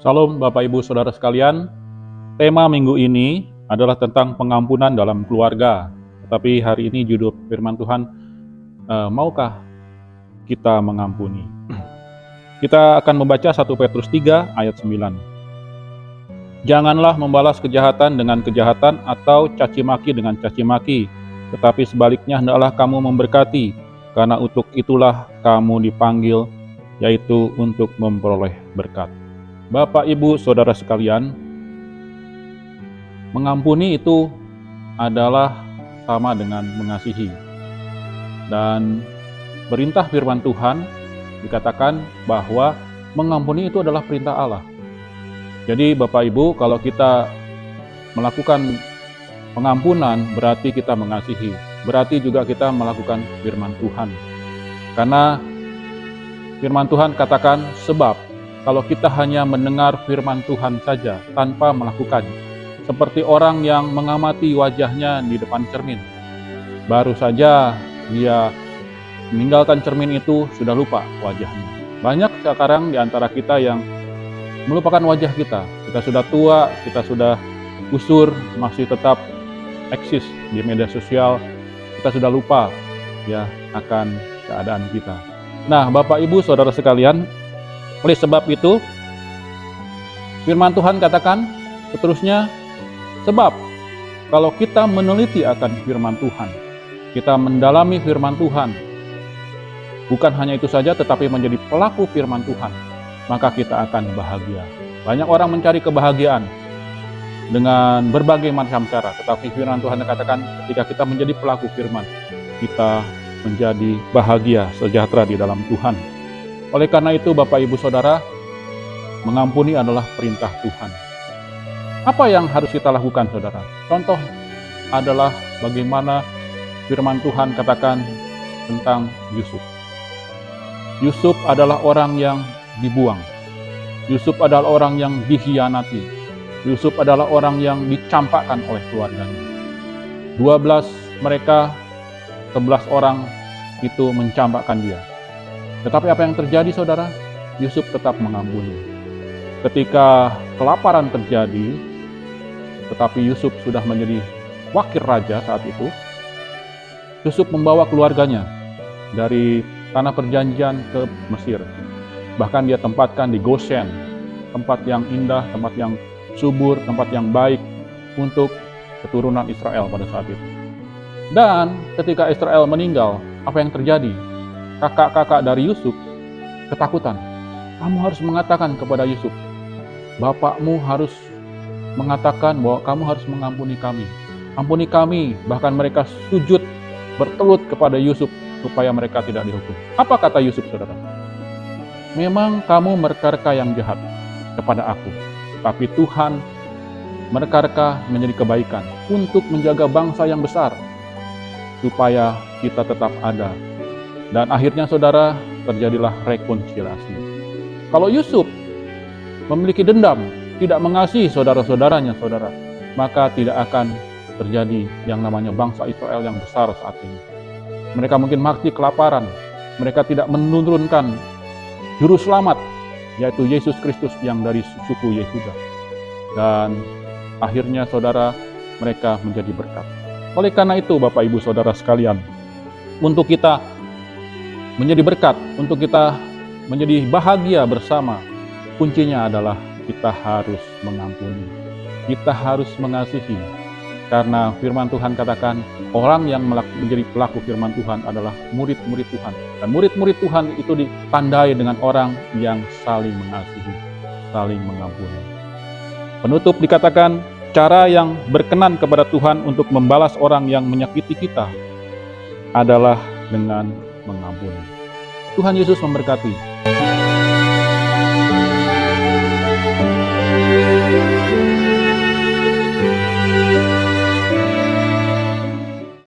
Salam Bapak Ibu Saudara sekalian, tema minggu ini adalah tentang pengampunan dalam keluarga. Tetapi hari ini judul firman Tuhan, maukah kita mengampuni? Kita akan membaca 1 Petrus 3 ayat 9. Janganlah membalas kejahatan dengan kejahatan atau caci maki dengan caci maki, tetapi sebaliknya hendaklah kamu memberkati, karena untuk itulah kamu dipanggil, yaitu untuk memperoleh berkat. Bapak, Ibu, Saudara sekalian, mengampuni itu adalah sama dengan mengasihi. Dan perintah firman Tuhan dikatakan bahwa mengampuni itu adalah perintah Allah. Jadi Bapak Ibu, kalau kita melakukan pengampunan berarti kita mengasihi. Berarti juga kita melakukan firman Tuhan. Karena firman Tuhan katakan, sebab kalau kita hanya mendengar firman Tuhan saja tanpa melakukannya, seperti orang yang mengamati wajahnya di depan cermin. Baru saja dia meninggalkan cermin itu sudah lupa wajahnya. Banyak sekarang di antara kita yang melupakan wajah kita. Kita sudah tua, kita sudah usur, masih tetap eksis di media sosial. Kita sudah lupa ya akan keadaan kita. Nah, Bapak Ibu Saudara sekalian, oleh sebab itu firman Tuhan katakan seterusnya, sebab kalau kita meneliti akan firman Tuhan, kita mendalami firman Tuhan, bukan hanya itu saja tetapi menjadi pelaku firman Tuhan, maka kita akan bahagia. Banyak orang mencari kebahagiaan dengan berbagai macam cara, tetapi firman Tuhan katakan ketika kita menjadi pelaku firman, kita menjadi bahagia, sejahtera di dalam Tuhan. Oleh karena itu Bapak Ibu Saudara, mengampuni adalah perintah Tuhan. Apa yang harus kita lakukan saudara? Contoh adalah bagaimana firman Tuhan katakan tentang Yusuf. Yusuf adalah orang yang dibuang. Yusuf adalah orang yang dikhianati. Yusuf adalah orang yang dicampakkan oleh keluarganya. 12 mereka, 11 orang itu mencampakkan dia. Tetapi apa yang terjadi saudara? Yusuf tetap mengampuni. Ketika kelaparan terjadi, tetapi Yusuf sudah menjadi wakil raja saat itu, Yusuf membawa keluarganya dari tanah perjanjian ke Mesir. Bahkan dia tempatkan di Goshen, tempat yang indah, tempat yang subur, tempat yang baik untuk keturunan Israel pada saat itu. Dan ketika Israel meninggal, apa yang terjadi? Kakak-kakak dari Yusuf ketakutan. Kamu harus mengatakan kepada Yusuf, bapakmu harus mengatakan bahwa kamu harus mengampuni kami. Ampuni kami, bahkan mereka sujud bertelut kepada Yusuf supaya mereka tidak dihukum. Apa kata Yusuf saudara? Memang kamu mereka-reka yang jahat kepada aku, tapi Tuhan mereka-reka menjadi kebaikan untuk menjaga bangsa yang besar, supaya kita tetap ada. Dan akhirnya saudara, terjadilah rekonsiliasi. Kalau Yusuf memiliki dendam, tidak mengasihi saudara-saudaranya saudara, maka tidak akan terjadi yang namanya bangsa Israel yang besar saat ini. Mereka mungkin mati kelaparan, mereka tidak menurunkan juru selamat, yaitu Yesus Kristus yang dari suku Yehuda. Dan akhirnya saudara, mereka menjadi berkat. Oleh karena itu Bapak Ibu Saudara sekalian, untuk kita menjadi berkat, untuk kita menjadi bahagia bersama, kuncinya adalah kita harus mengampuni. Kita harus mengasihi. Karena firman Tuhan katakan, orang yang menjadi pelaku firman Tuhan adalah murid-murid Tuhan. Dan murid-murid Tuhan itu ditandai dengan orang yang saling mengasihi, saling mengampuni. Penutup dikatakan, cara yang berkenan kepada Tuhan untuk membalas orang yang menyakiti kita adalah dengan mengampuni. Tuhan Yesus memberkati.